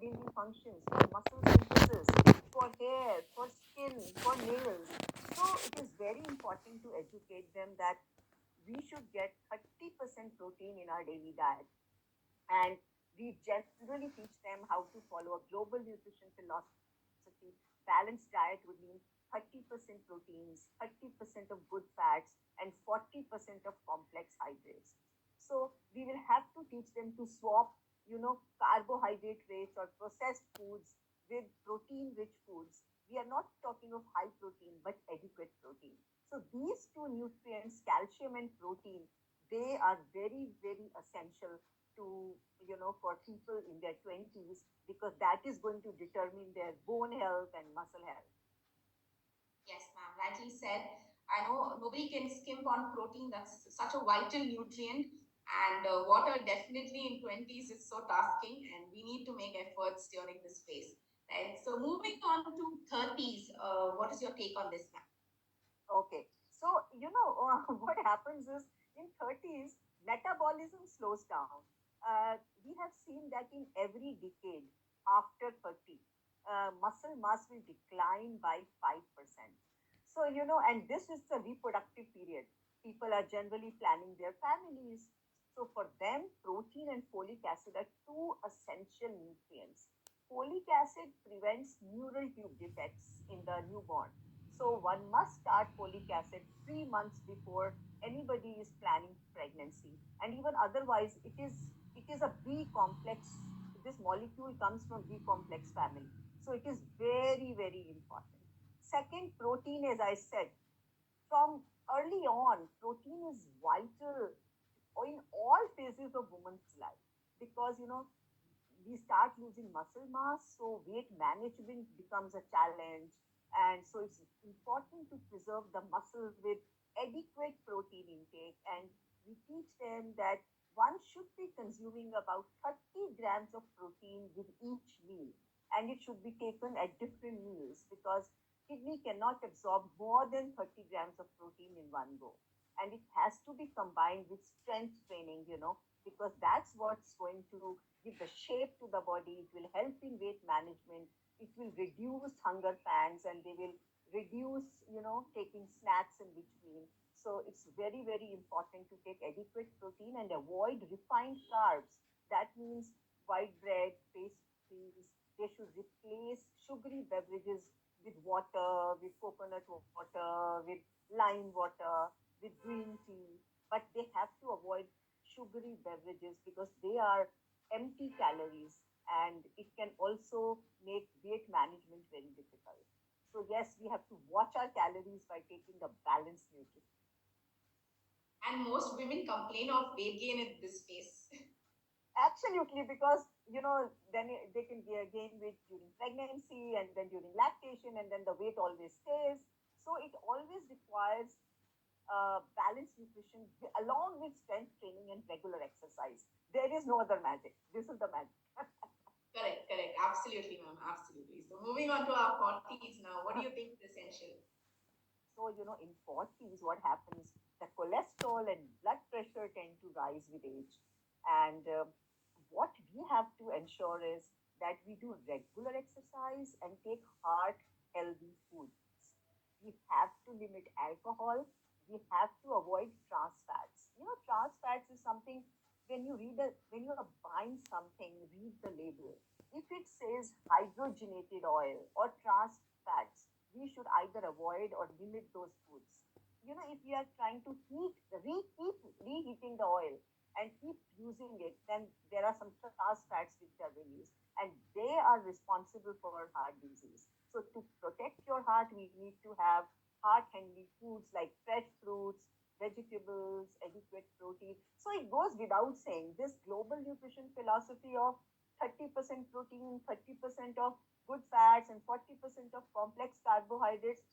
changing functions, for muscle synthesis, for hair, for skin, for nails. So it is very important to educate them that we should get 30% protein in our daily diet. And we generally teach them how to follow a global nutrition philosophy. Balanced diet would mean 30% proteins, 30% of good fats, and 40% of complex hydrates. So we will have to teach them to swap, carbohydrate rich or processed foods with protein rich foods. We are not talking of high protein, but adequate protein. So these two nutrients, calcium and protein, they are very, very essential to, for people in their 20s, because that is going to determine their bone health and muscle health. Yes, ma'am, rightly said. I know nobody can skimp on protein. That's such a vital nutrient. And water definitely in 20s is so tasking, and we need to make efforts during this phase. Right. So moving on to 30s, what is your take on this, ma'am? Okay. So, what happens is in 30s, metabolism slows down. We have seen that in every decade after 30, muscle mass will decline by 5%. So, and this is the reproductive period. People are generally planning their families. So, for them, protein and folic acid are two essential nutrients. Folic acid prevents neural tube defects in the newborn, so one must start folic acid 3 months before anybody is planning pregnancy. And even otherwise, it is a B complex. This molecule comes from B complex family. So it is very, very important. Second, protein, as I said, from early on, protein is vital in all phases of woman's life, because we start losing muscle mass, so weight management becomes a challenge. And so it's important to preserve the muscles with adequate protein intake. And we teach them that one should be consuming about 30 grams of protein with each meal. And it should be taken at different meals, because kidney cannot absorb more than 30 grams of protein in one go. And it has to be combined with strength training, because that's what's going to give the shape to the body. It will help in weight management. It will reduce hunger pangs, and they will reduce, taking snacks in between. So it's very, very important to take adequate protein and avoid refined carbs. That means white bread, pastries. They should replace sugary beverages with water, with coconut water, with lime water, with green tea. But they have to avoid sugary beverages because they are empty calories, and it can also make weight management very difficult. So, yes, we have to watch our calories by taking a balanced nutrition. And most women complain of weight gain at this phase. Absolutely, because then they can gain weight during pregnancy and then during lactation, and then the weight always stays. So it always requires balanced nutrition along with strength training and regular exercise. There is no other magic. This is the magic. Correct, correct. Absolutely, ma'am. Absolutely. So moving on to our 40s now, what do you think is essential? So, in 40s, what happens? The cholesterol and blood pressure tend to rise with age. And what we have to ensure is that we do regular exercise and take heart healthy foods. We have to limit alcohol. We have to avoid trans fats. Trans fats is something, when you are buying something, read the label. If it says hydrogenated oil or trans fats, we should either avoid or limit those foods. If we are trying to keep reheating the oil and keep using it, then there are some trans fats which are released, and they are responsible for heart disease. So to protect your heart, we need to have heart healthy foods like fresh fruits, vegetables, adequate protein. So it goes without saying, this global nutrition philosophy of 30% protein, 30% of good fats, and 40% of complex carbohydrates,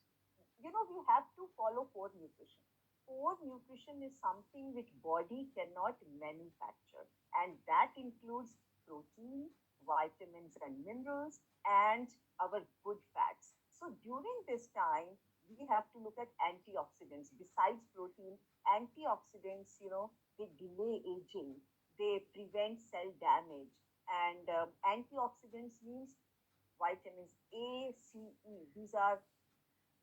we have to follow core nutrition. Core nutrition is something which body cannot manufacture, and that includes protein, vitamins and minerals, and our good fats. So during this time, we have to look at antioxidants. Besides protein, antioxidants, they delay aging, they prevent cell damage, And antioxidants means vitamins A, C, E. These are,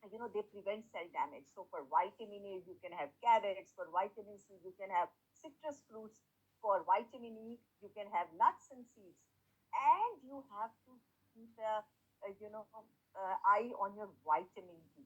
they prevent cell damage. So for vitamin A, you can have carrots. For vitamin C, you can have citrus fruits. For vitamin E, you can have nuts and seeds. And you have to keep eye on your vitamin D,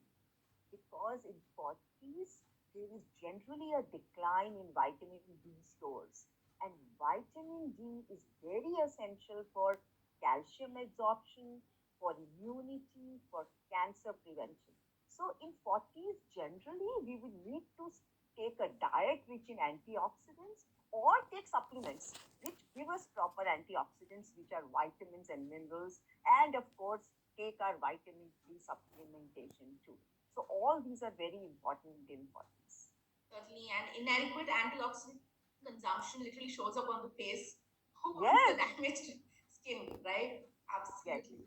because in 40s there is generally a decline in vitamin D stores. And vitamin D is very essential for calcium absorption, for immunity, for cancer prevention. So in 40s, generally, we will need to take a diet rich in antioxidants or take supplements which give us proper antioxidants, which are vitamins and minerals, and of course, take our vitamin D supplementation too. So all these are very important in 40s. Certainly, and inadequate antioxidant consumption literally shows up on the face of the Yes, damaged skin, right? Absolutely. exactly.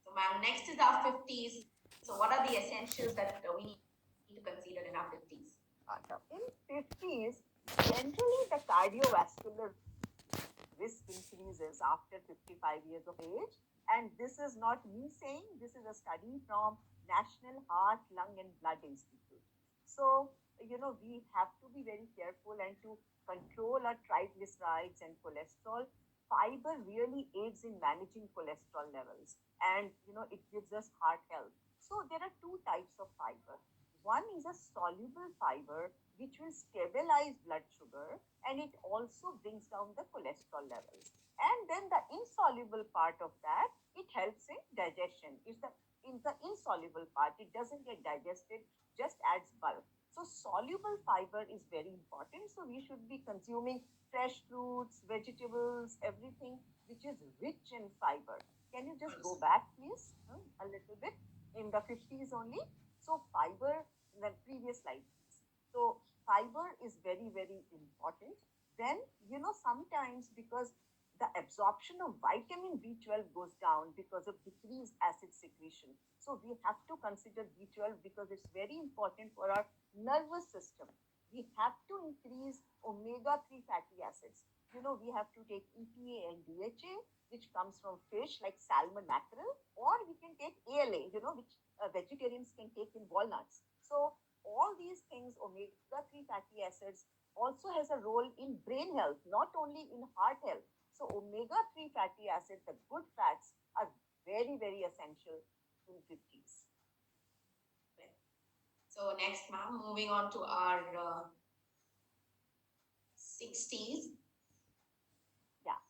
So, ma'am, next is our 50s. So, what are the essentials that we need to consider in our 50s? In 50s, generally the cardiovascular risk increases after 55 years of age. And this is not me saying, this is a study from National Heart, Lung, and Blood Institute. So, we have to be very careful and to control our triglycerides and cholesterol. Fiber really aids in managing cholesterol levels, and it gives us heart health. So there are two types of fiber. One is a soluble fiber which will stabilize blood sugar, and it also brings down the cholesterol levels. And then the insoluble part of that, it helps in digestion. It's the in the insoluble part, it doesn't get digested, just adds bulk. So soluble fiber is very important. So we should be consuming fresh fruits, vegetables, everything which is rich in fiber. Can you just go back, please, a little bit in the 50s only? So fiber, in the previous slide, please. So fiber is very, very important. Then, sometimes because the absorption of vitamin B12 goes down because of decreased acid secretion. So we have to consider B12 because it's very important for our nervous system. We have to increase omega 3 fatty acids. We have to take EPA and DHA, which comes from fish like salmon, mackerel, or we can take ALA, which vegetarians can take in walnuts. So all these things, omega 3 fatty acids, also has a role in brain health, not only in heart health. So omega 3 fatty acids, the good fats, are very, very essential in 50s. So next, ma'am, moving on to our 60s. Yeah.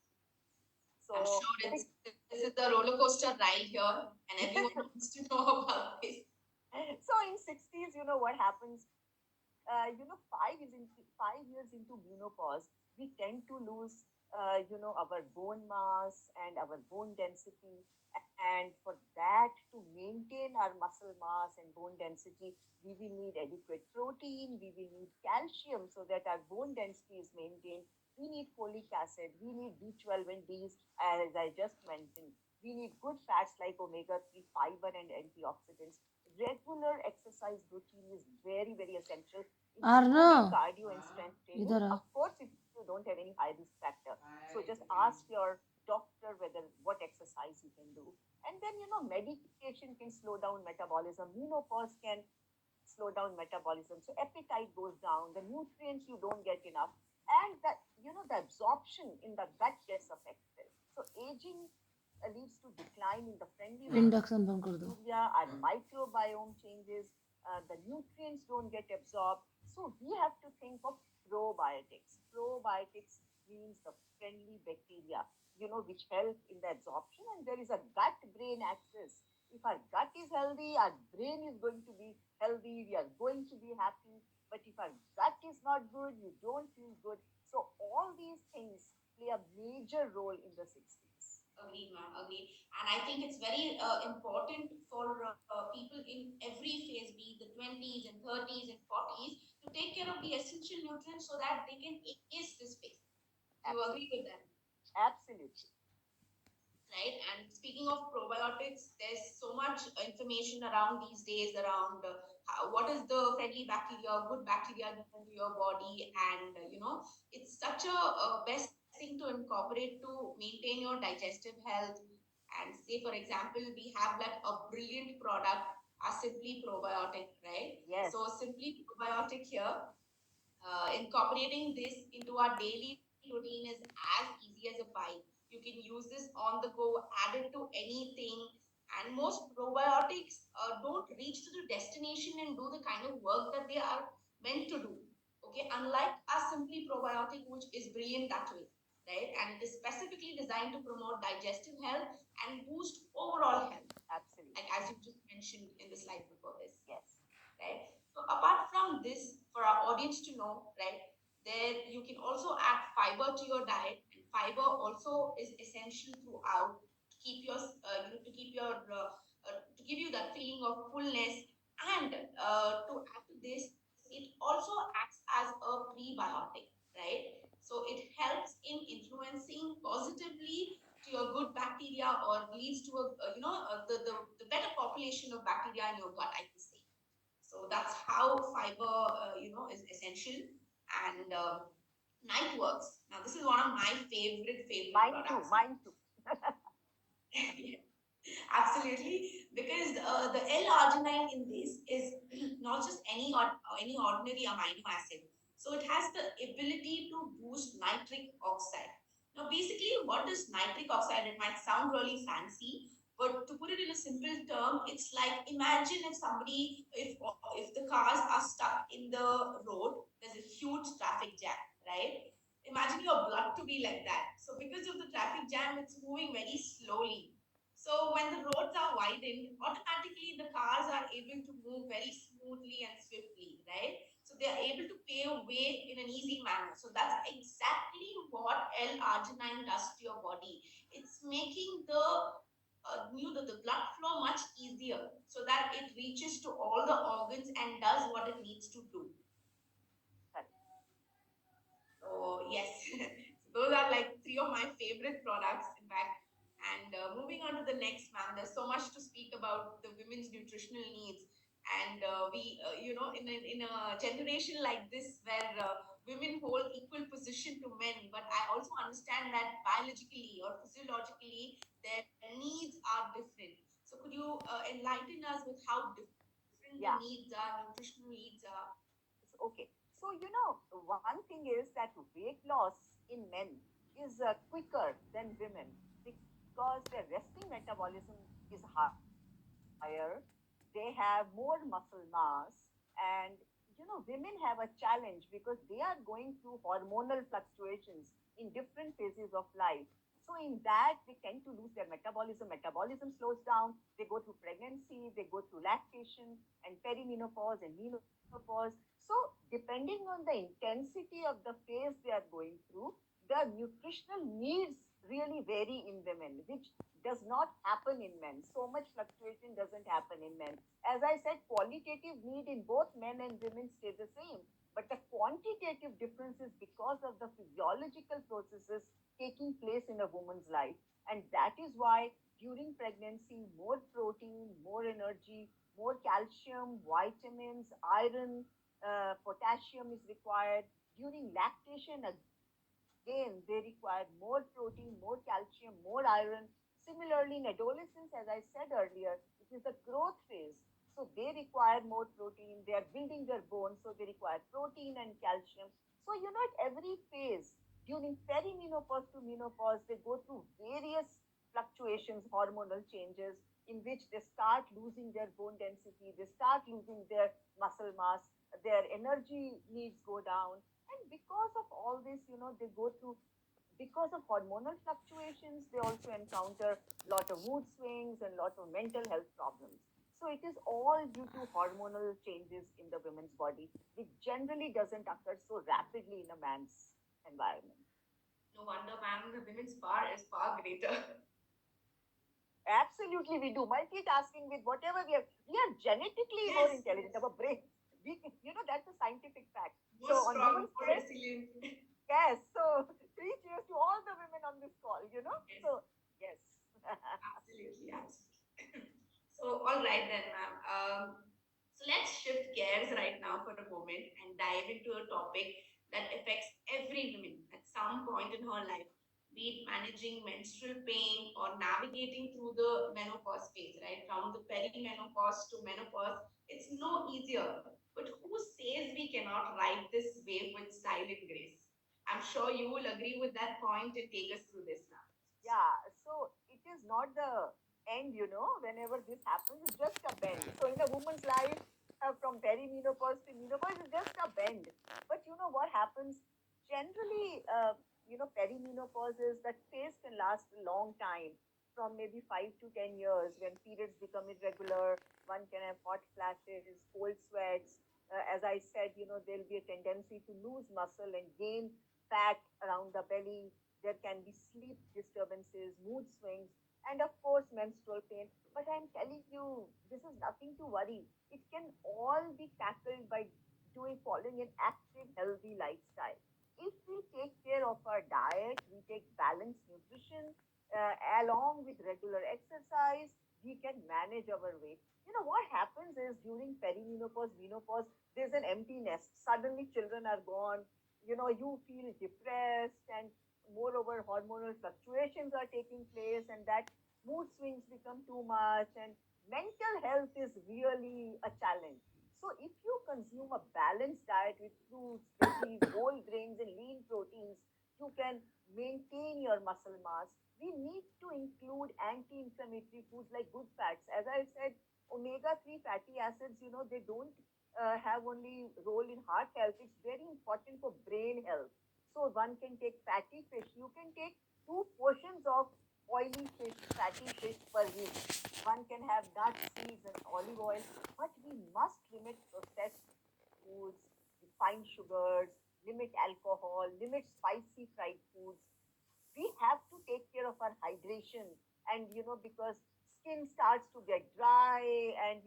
So I'm sure this is the roller coaster ride here, and everyone wants to know about this. So in 60s, what happens? 5 years into menopause, we tend to lose, our bone mass and our bone density. And for that, to maintain our muscle mass and bone density, we will need adequate protein, we will need calcium so that our bone density is maintained. We need folic acid, we need B12 and D's, as I just mentioned. We need good fats like omega 3, fiber, and antioxidants. Regular exercise routine is very, very essential, Arna, including cardio and strength training. इधर आ Of course, if you don't have any high risk factor, so just ask your doctor whether what exercise you can do. And then, medication can slow down metabolism. Menopause can slow down metabolism. So appetite goes down, the nutrients you don't get enough, and the absorption in the gut gets affected. So aging leads to decline in the friendly induction बंद कर दो bacteria, our microbiome changes, the nutrients don't get absorbed. So we have to think of probiotics. Probiotics means the friendly bacteria, which help in the absorption. And there is a gut-brain axis. If our gut is healthy, our brain is going to be healthy. We are going to be happy. But if our gut is not good, you don't feel good. So all these things play a major role in the 60s. Agreed, ma'am. Agreed. And I think it's very important for people in every phase, be it the 20s and 30s and 40s, to take care of the essential nutrients so that they can ace this phase. Do you agree with that? Absolutely. Right. And speaking of probiotics, there's so much information around these days around what is the friendly bacteria, good bacteria into your body, and it's such a best thing to incorporate to maintain your digestive health. And say, for example, we have like a brilliant product, a Simply Probiotic, right? Yes. So Simply Probiotic here, incorporating this into our daily routine is as easy as a pie. You can use this on the go, add it to anything. And most probiotics don't reach to the destination and do the kind of work that they are meant to do. Okay, unlike a Simply Probiotic, which is brilliant that way, right? And it is specifically designed to promote digestive health and boost overall health, Absolutely. like as you just mentioned in the slide before this. Yes. Right? So apart from this, for our audience to know, right, there you can also add fiber to your diet, and fiber also is essential throughout to keep your, to keep your, to give you that feeling of fullness, and to add to this, it also acts as a prebiotic, right? So it helps in influencing positively to your good bacteria, or leads to the better population of bacteria in your gut, I can say. So that's how fiber, is essential. And night works. Now, this is one of my favorite Mine products. too. Mine too. Yeah, absolutely, because the L-arginine in this is not just any ordinary amino acid. So it has the ability to boost nitric oxide. Now, basically, what is nitric oxide? It might sound really fancy, but to put it in a simple term, it's like, imagine if somebody, if the cars are stuck in the road, there's a huge traffic jam, right? Imagine your blood to be like that. So because of the traffic jam, it's moving very slowly. So when the roads are widened, automatically the cars are able to move very smoothly and swiftly, right? So they are able to pave way in an easy manner. So that's exactly what L-arginine does to your body. It's making the blood flow much easier, so that it reaches to all the organs and does what it needs to do. So yes, so those are like three of my favorite products, in fact. And moving on to the next, ma'am, there's so much to speak about the women's nutritional needs. And in a generation like this, where women hold equal position to men, but I also understand that biologically or physiologically, their needs are different. So could you enlighten us with how different the Yeah. needs are, nutritional needs are? Okay. So, one thing is that weight loss in men is quicker than women because their resting metabolism is higher. They have more muscle mass, and women have a challenge because they are going through hormonal fluctuations in different phases of life. So in that, they tend to lose their metabolism. Metabolism slows down. They go through pregnancy, they go through lactation and perimenopause and menopause. So depending on the intensity of the phase they are going through, the nutritional needs really vary in women, which does not happen in men. So much fluctuation doesn't happen in men. As I said, qualitative need in both men and women stay the same. But the quantitative difference is because of the physiological processes taking place in a woman's life. And that is why during pregnancy, more protein, more energy, more calcium, vitamins, iron, potassium is required. During lactation, again, they require more protein, more calcium, more iron. Similarly, in adolescence, as I said earlier, it is the growth phase. So they require more protein. They are building their bones, so they require protein and calcium. So, at every phase, during perimenopause to menopause, they go through various fluctuations, hormonal changes, in which they start losing their bone density, they start losing their muscle mass, their energy needs go down, and because of all this, they go through, because of hormonal fluctuations, they also encounter a lot of mood swings and a lot of mental health problems. So it is all due to hormonal changes in the women's body, which generally doesn't occur so rapidly in a man's environment. No wonder, ma'am, the women's bar is far greater. Absolutely, we do multitasking with whatever we are genetically more Yes, intelligent. yes. Our brain, that's a scientific fact. More So on strong, women's more day, resilient. yes. So three cheers to all the women on this call. Yes, So yes. absolutely, absolutely. So, all right then, ma'am. So let's shift gears right now for a moment and dive into a topic that affects every woman. That's some point in her life, be it managing menstrual pain or navigating through the menopause phase, right? From the perimenopause to menopause, it's no easier. But who says we cannot ride this wave with style and grace? I'm sure you will agree with that point and take us through this now. Yeah, so it is not the end, whenever this happens, it's just a bend. So in a woman's life, from perimenopause to menopause is just a bend. But you know what happens? Generally, perimenopause is that phase can last a long time, from maybe 5 to 10 years, when periods become irregular. One can have hot flashes, cold sweats. As I said, there'll be a tendency to lose muscle and gain fat around the belly. There can be sleep disturbances, mood swings, and of course, menstrual pain. But I'm telling you, this is nothing to worry. It can all be tackled by following an active, healthy lifestyle. If we take care of our diet, we take balanced nutrition along with regular exercise, we can manage our weight. What happens is during perimenopause, menopause, there's an empty nest. Suddenly, children are gone. You feel depressed, and moreover hormonal fluctuations are taking place, and that mood swings become too much, and mental health is really a challenge. So if you consume a balanced diet with fruits, veggies, whole grains, and lean proteins, you can maintain your muscle mass. We need to include anti-inflammatory foods like good fats. As I said, omega-3 fatty acids, they don't have only role in heart health. It's very important for brain health. So one can take fatty fish. You can take two portions of oily fish, fatty fish per week. One can have nuts, seeds, and olive oil. But we must limit processed foods, refined sugars, limit alcohol, limit spicy fried foods. We have to take care of our hydration. And because skin starts to get dry, and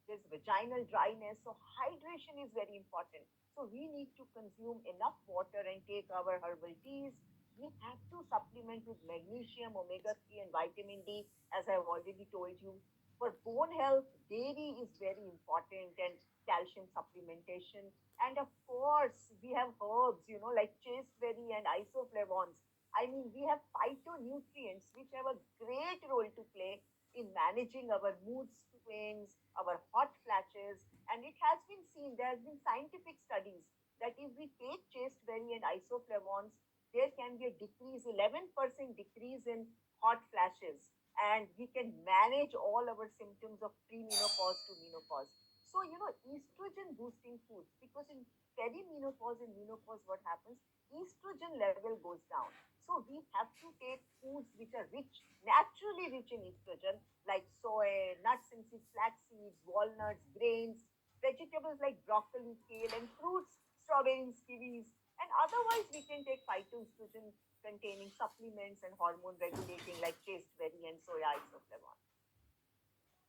there's vaginal dryness, so hydration is very important. So we need to consume enough water and take our herbal teas. We have to supplement with magnesium, omega-3, and vitamin D, as I've already told you. For bone health, dairy is very important, and calcium supplementation. And of course, we have herbs, like chasteberry and isoflavones. I mean, we have phytonutrients which have a great role to play in managing our mood swings, our hot flashes. And it has been seen, there has been scientific studies that if we take chasteberry and isoflavones, there can be a decrease, 11% decrease in hot flashes. And we can manage all our symptoms of premenopause to menopause. So, estrogen boosting foods, because in perimenopause and menopause, what happens? Estrogen level goes down. So we have to take foods which are rich, naturally rich in estrogen, like soy, nuts and seeds, flax seeds, walnuts, grains, vegetables like broccoli, kale, and fruits, strawberries, kiwis. And otherwise, we can take phytoestrogen containing supplements and hormone regulating like chasteberry and soya isoflavone.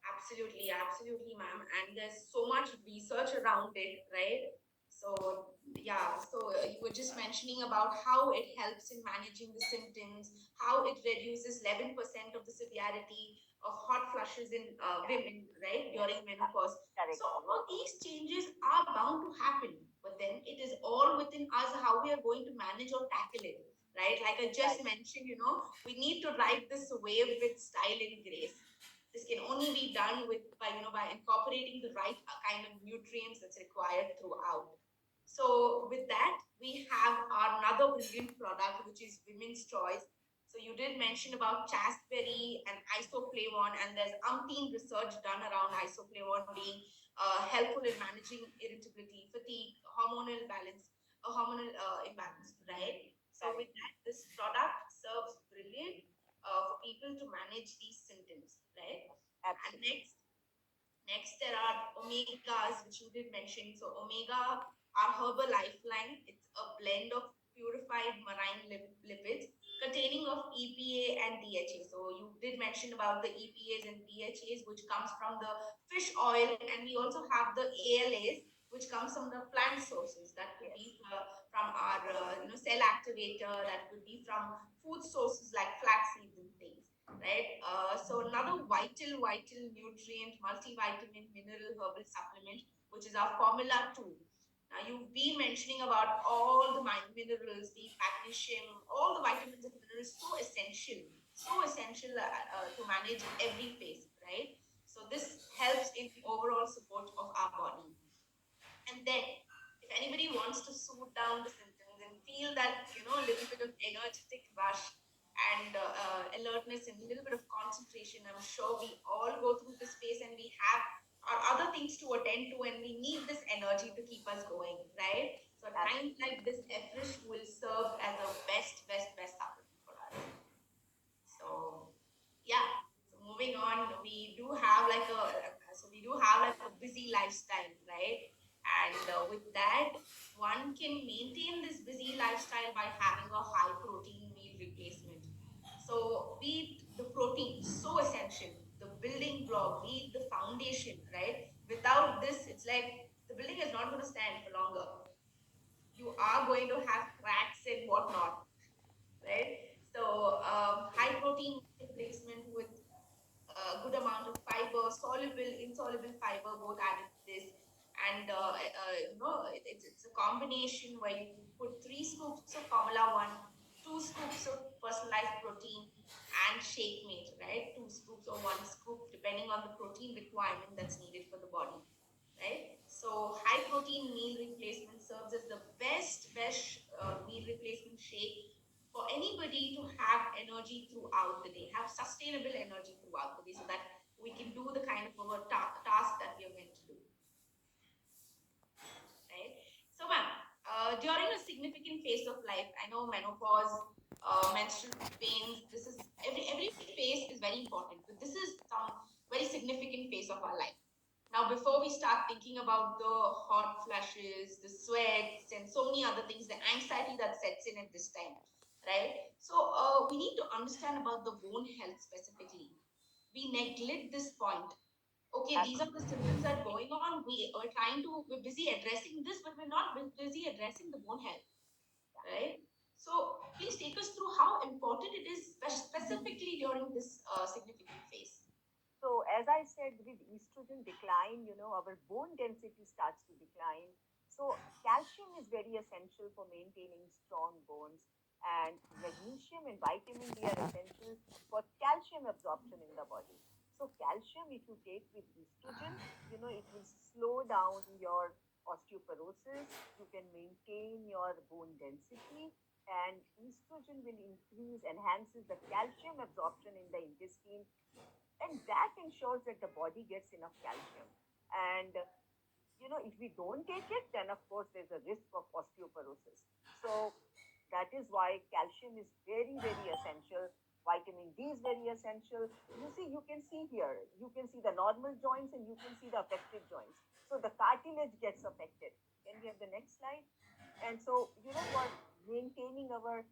Absolutely, absolutely, ma'am. And there's so much research around it, right? So, yeah, so you were just mentioning about how it helps in managing the symptoms, how it reduces 11% of the severity of hot flushes in Yeah, women, right, yes, during menopause. correct. So, all these changes are bound to happen, but then it is all within us how we are going to manage or tackle it, right? Like I just Right. mentioned, we need to ride this wave with style and grace. This can only be done with by incorporating the right kind of nutrients that's required throughout. So with that, we have our another brilliant product, which is Women's Choice. So you did mention about chasteberry and isoflavone, and there's umpteen research done around isoflavone being helpful in managing irritability, fatigue, hormonal balance, hormonal imbalance, right? So with Correct. that, this product serves brilliant for people to manage these symptoms, right? And Absolutely. next there are omegas, which you did mention. So omega are herbal lifeline. It's a blend of purified marine lipids containing of EPA and DHA. So you did mention about the EPAs and DHAs, which comes from the fish oil, and we also have the ALAs, which comes from the plant sources. That could Yes. be from our cell activator. That could be from food sources like flax seeds and things, right? So another vital nutrient, multivitamin, mineral, herbal supplement, which is our Formula 2. Now you've been mentioning about all the minerals, the magnesium, all the vitamins and minerals, so essential to manage every phase, right? So this helps in the overall support of our body. And then, if anybody wants to soothe down the symptoms and feel that, a little bit of energetic rush and alertness and a little bit of concentration, I'm sure we all go through this phase and we have our other things to attend to and we need this energy to keep us going, right? So at times like this, Efresh will serve as a best supplement for us. So yeah. So moving on, we do have like a busy lifestyle, right? And with that, one can maintain this busy lifestyle by having a high protein meal replacement. So be it the protein, so essential, the building block, be it the foundation, right? Without this, it's like the building is not going to stand for longer. You are going to have cracks and whatnot, right? So high protein replacement with a good amount of fiber, soluble, insoluble fiber, both added to this. And it's a combination where you put 3 scoops of Formula One, 2 scoops of personalized protein, and shake mate, right? 2 scoops or 1 scoop, depending on the protein requirement that's needed for the body, right? So high protein meal replacement serves as the best meal replacement shake for anybody to have energy throughout the day, have sustainable energy throughout the day, so that we can do the kind of task that we are meant to do, right? So, ma'am, during a significant phase of life, I know menopause, menstrual pains, this is every phase is very important, but this is some very significant phase of our life. Now, before we start thinking about the hot flushes, the sweats, and so many other things, the anxiety that sets in at this time, right? So, we need to understand about the bone health specifically. We neglect this point. Okay, these are the symptoms that are going on. We're busy addressing this, but we're not busy addressing the bone health, right? So, please take us through how important it is specifically during this significant phase. So, as I said, with estrogen decline, our bone density starts to decline. So, calcium is very essential for maintaining strong bones, and magnesium and vitamin D are essential for calcium absorption in the body. So, calcium, if you take with estrogen, it will slow down your osteoporosis, you can maintain your bone density, and estrogen will enhances the calcium absorption in the intestine, and that ensures that the body gets enough calcium. And if we don't take it, then of course there's a risk of osteoporosis. So that is why calcium is very essential. Vitamin D is very essential. You can see here, you can see the normal joints and you can see the affected joints. So the cartilage gets affected. Can we have the next slide? And so, for maintaining our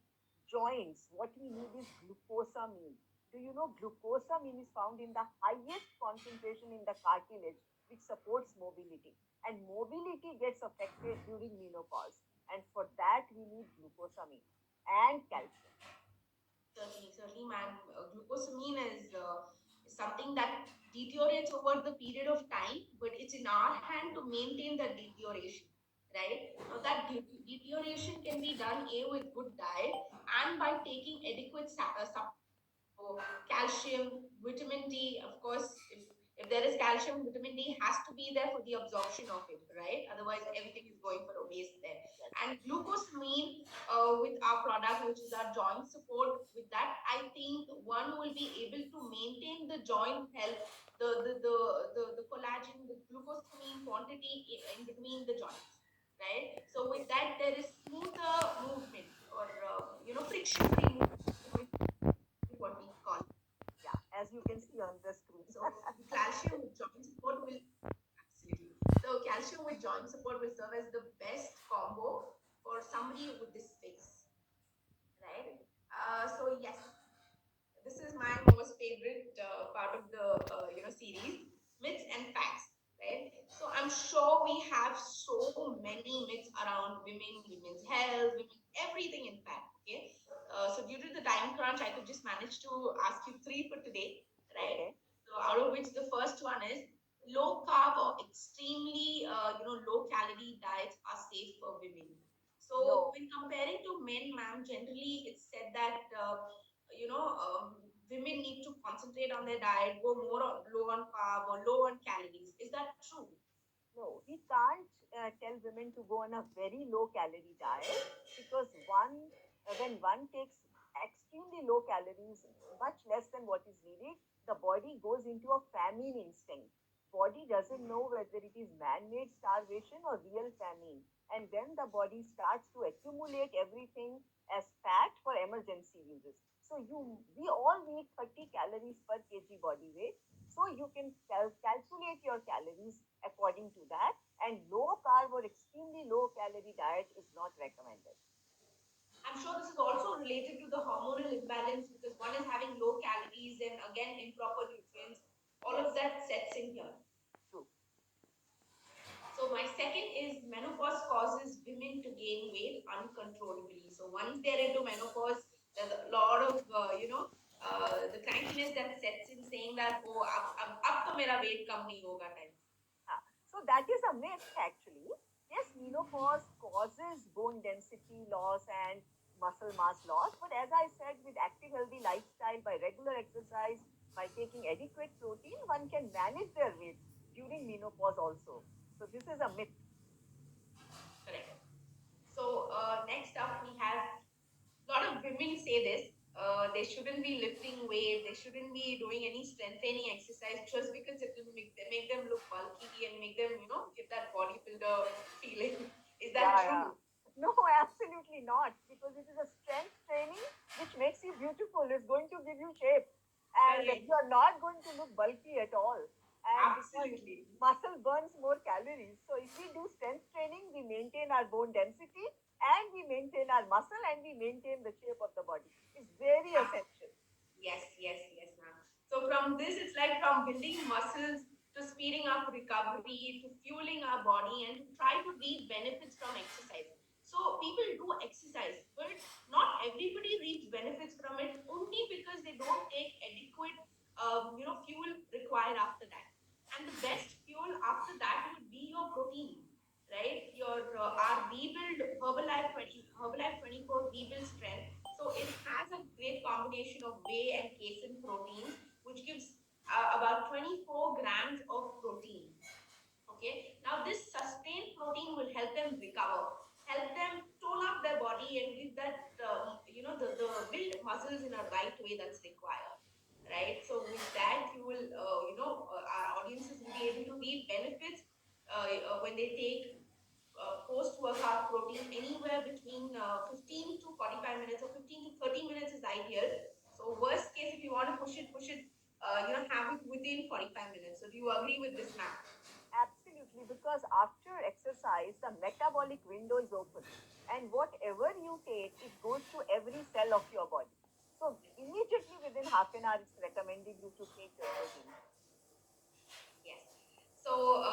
joints, what we need is glucosamine. Do you know glucosamine is found in the highest concentration in the cartilage, which supports mobility. And mobility gets affected during menopause. And for that, we need glucosamine and calcium. Certainly, ma'am. Glucosamine is something that deteriorates over the period of time, but it's in our hand to maintain the deterioration, right? Now, that deterioration can be done with good diet and by taking adequate so calcium, vitamin D, of course, if there is calcium, vitamin D has to be there for the absorption of it, right? Otherwise, everything is going for a waste there. And glucosamine with our product, which is our joint support, with that, I think one will be able to maintain the joint health, the collagen, the glucosamine quantity in between the joints, right? So with that, there is smoother movement or friction-free movement, what we call. Yeah, as you can see on the screen. So the calcium with joint support will absolutely. So calcium with joint support will serve as the best combo for somebody with this face, right? So yes, this is my most favorite part of the series, myths and facts, right? So I'm sure we have so many myths around women, women's health, women, everything in fact. Okay, so due to the time crunch, I could just manage to ask you 3 for today, right? Okay. So out of which the first one is low carb or extremely low calorie diets are safe for women. So No, when comparing to men, ma'am, generally it's said that women need to concentrate on their diet, go more low on carb or low on calories. Is that true? no, we can't tell women to go on a very low calorie diet because when one takes extremely low calories, much less than what is needed, the body goes into a famine instinct. Body doesn't know whether it is man-made starvation or real famine, and then the body starts to accumulate everything as fat for emergency uses. So we all need 30 calories per kg body weight, so you can calculate your calories according to that. And low carb or extremely low calorie diet is not recommended. I'm sure this is also related to the hormonal imbalance because one is having low calories and again improper nutrients. All of Yes, that sets in here. true. So my second is menopause causes women to gain weight uncontrollably. So once they're into menopause, there's a lot of the crankiness that sets in, saying that oh अब तो मेरा weight कम नहीं होगा type. So that is a myth actually. Yes, menopause causes bone density loss and muscle mass loss, but as I said, with active healthy lifestyle, by regular exercise, by taking adequate protein, one can manage their weight during menopause also. So this is a myth. Correct. So next up we have a lot of women say this. They shouldn't be lifting weight. They shouldn't be doing any strengthening exercise just because it will make them look bulky and make them, give that bodybuilder feeling. Is that Yeah, yeah. true? No, absolutely not. Because it is a strength training which makes you beautiful, is going to give you shape. And Correct. you are not going to look bulky at all. And because Absolutely. muscle burns more calories. So if we do strength training, we maintain our bone density and we maintain our muscle and we maintain the shape of the body. It's very essential. Yes, yes, yes, ma'am. So from this, it's like from building muscles to speeding up recovery to fueling our body and to try to reap benefits from exercise. So people do exercise, but not everybody reaps benefits from it only because they don't take adequate, fuel required after that. And the best fuel after that would be your protein, right? Your our rebuild Herbalife 24 rebuild strength. So it has a great combination of whey and casein proteins, which gives about 24 grams of protein. Okay. Now this sustained protein will help them recover, help them tone up their body and give that the build muscles in a right way that's required. Right. So with that, you will our audiences will be able to reap benefits when they take post-workout protein anywhere between 15 to 45 minutes or 15 to 30 minutes is ideal. So worst case, if you want to push it, have it within 45 minutes. So do you agree with this, ma'am? Absolutely, because after exercise, the metabolic window is open, and whatever you take, it goes to every cell of your body. So immediately within half an hour, it's recommended you to take your protein. Yes. So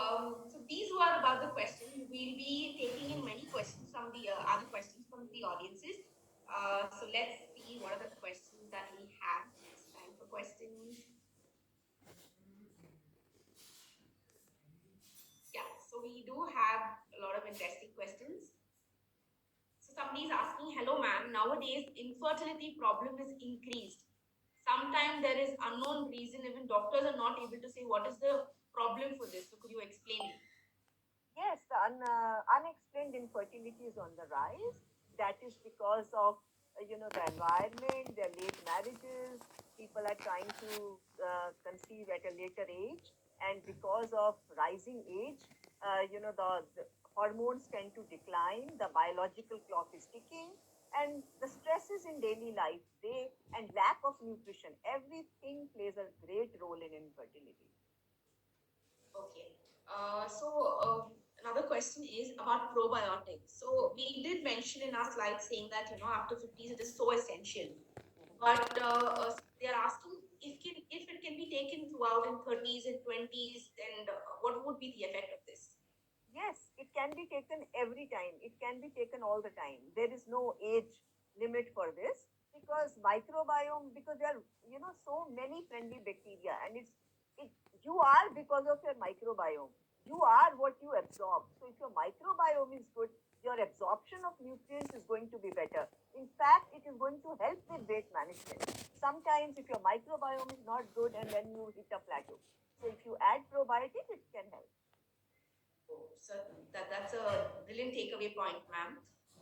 these were about the questions. We'll be taking in many questions from the other questions from the audiences. So let's see what are the questions that we have. It's time for questions. Yeah, so we do have a lot of interesting questions. So somebody is asking, hello ma'am, nowadays infertility problem is increased. Sometimes there is unknown reason, even doctors are not able to say what is the problem for this. So could you explain it? Yes, the unexplained infertility is on the rise. That is because of the environment, their late marriages. People are trying to conceive at a later age, and because of rising age, the hormones tend to decline. The biological clock is ticking, and the stresses in daily life, they and lack of nutrition, everything plays a great role in infertility. Okay. So another question is about probiotics. So we did mention in our slide saying that after 50s it is so essential. But they are asking if it can be taken throughout in 30s and 20s, and what would be the effect of this? Yes, it can be taken every time. It can be taken all the time. There is no age limit for this because microbiome, because there are, so many friendly bacteria, and it's it, you are because of your microbiome. You are what you absorb. So if your microbiome is good, your absorption of nutrients is going to be better. In fact, it is going to help with weight management. Sometimes if your microbiome is not good and then you hit a plateau. So if you add probiotic, it can help. Certainly. That's a brilliant takeaway point, ma'am.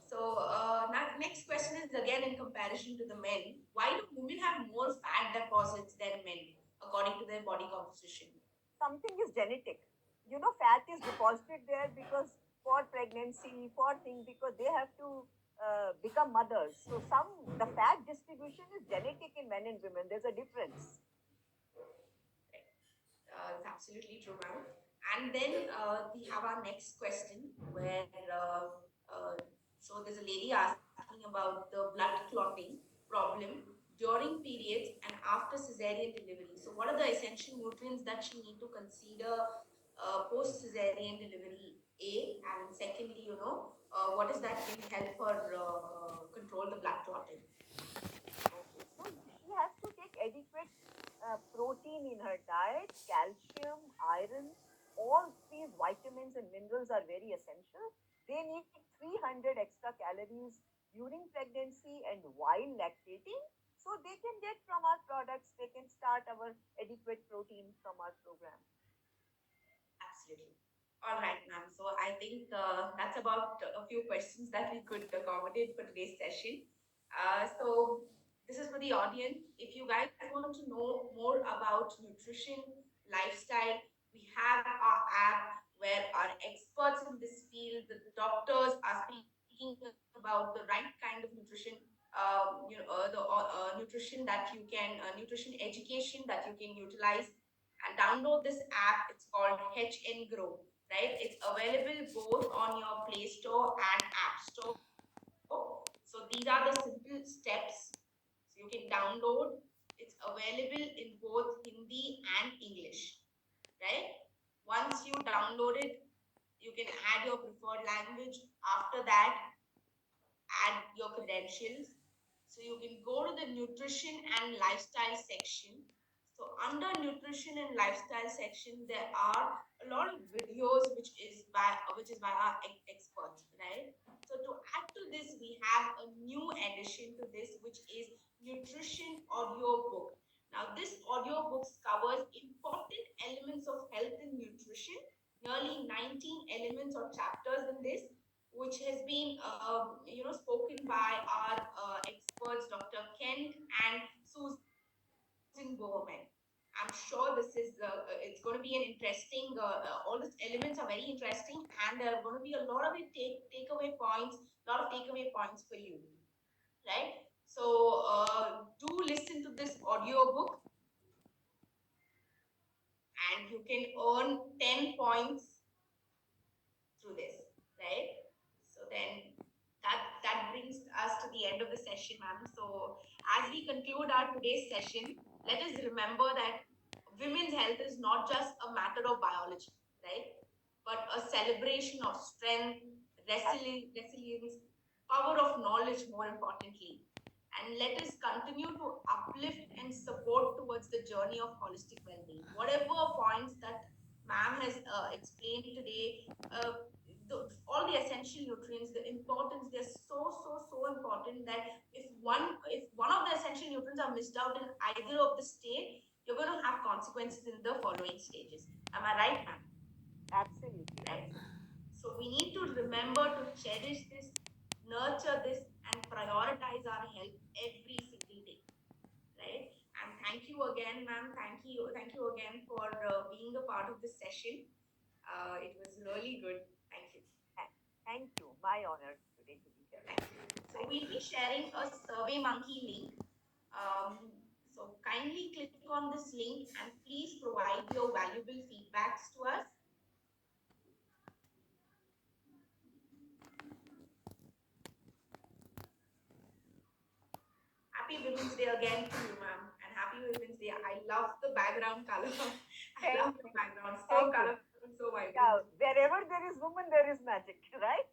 So, now next question is again in comparison to the men. Why do women have more fat deposits than men, according to their body composition? Something is genetic. Fat is deposited there because for pregnancy, for things, because they have to become mothers. So the fat distribution is genetic in men and women. There's a difference. It's absolutely true, ma'am. And then we have our next question where so there's a lady asking about the blood clotting problem during periods and after cesarean delivery. So what are the essential nutrients that she need to consider post cesarean delivery? A, and secondly, what is that will help her control the blood clotting? Okay. So she has to take adequate protein in her diet, calcium, iron, all these vitamins and minerals are very essential. They need 300 extra calories during pregnancy and while lactating. So they can get from our products, they can start our adequate protein from our program. Absolutely. All right, ma'am. So I think that's about a few questions that we could accommodate for today's session. So this is for the audience. If you guys want to know more about nutrition, lifestyle, we have our app where our experts in this field, the doctors are speaking about the right kind of nutrition, the nutrition that you can, nutrition education that you can utilize and download this app. It's called HN Grow, right? It's available both on your Play Store and App Store. So these are the simple steps. So you can download. It's available in both Hindi and English, right? Once you download it, you can add your preferred language. After that, add your credentials. So you can go to the nutrition and lifestyle section. So under nutrition and lifestyle section, there are a lot of videos which is by our experts, right? So to add to this, we have a new addition to this, which is nutrition audio book. Now, this audio book covers important elements of health and nutrition, nearly 19 elements or chapters in this, which has been spoken by our experts, Dr. Kent and Susan Bowman. I'm sure this is it's going to be an interesting. All these elements are very interesting, and there are going to be a lot of takeaway points, lot of takeaway points for you, right? So do listen to this audio book, and you can earn 10 points through this, right? So then that brings us to the end of the session, ma'am. So as we conclude our today's session, let us remember that women's health is not just a matter of biology, right? But a celebration of strength, resilience, power of knowledge, more importantly. And let us continue to uplift and support towards the journey of holistic well-being. Whatever points that ma'am has explained today, all the essential nutrients, the importance, they're so important that if one of the essential nutrients are missed out in either of the state, you're going to have consequences in the following stages. Am I right, ma'am? Absolutely, Right. absolutely. So we need to remember to cherish this, nurture this, and prioritize our health every single day. Right. And thank you again, ma'am. Thank you again for being a part of this session. It was really good. Thank you. Thank you. My honor today to be here. Thank you. So Thank we'll you. be sharing a Survey Monkey link. So kindly click on this link and please provide your valuable feedbacks to us. Happy Women's Day again to you, ma'am. And happy Women's Day. I love the background color. I love Thank the you. background. So Thank you. colorful, so vibrant. Yeah, wherever there is woman, there is magic, right?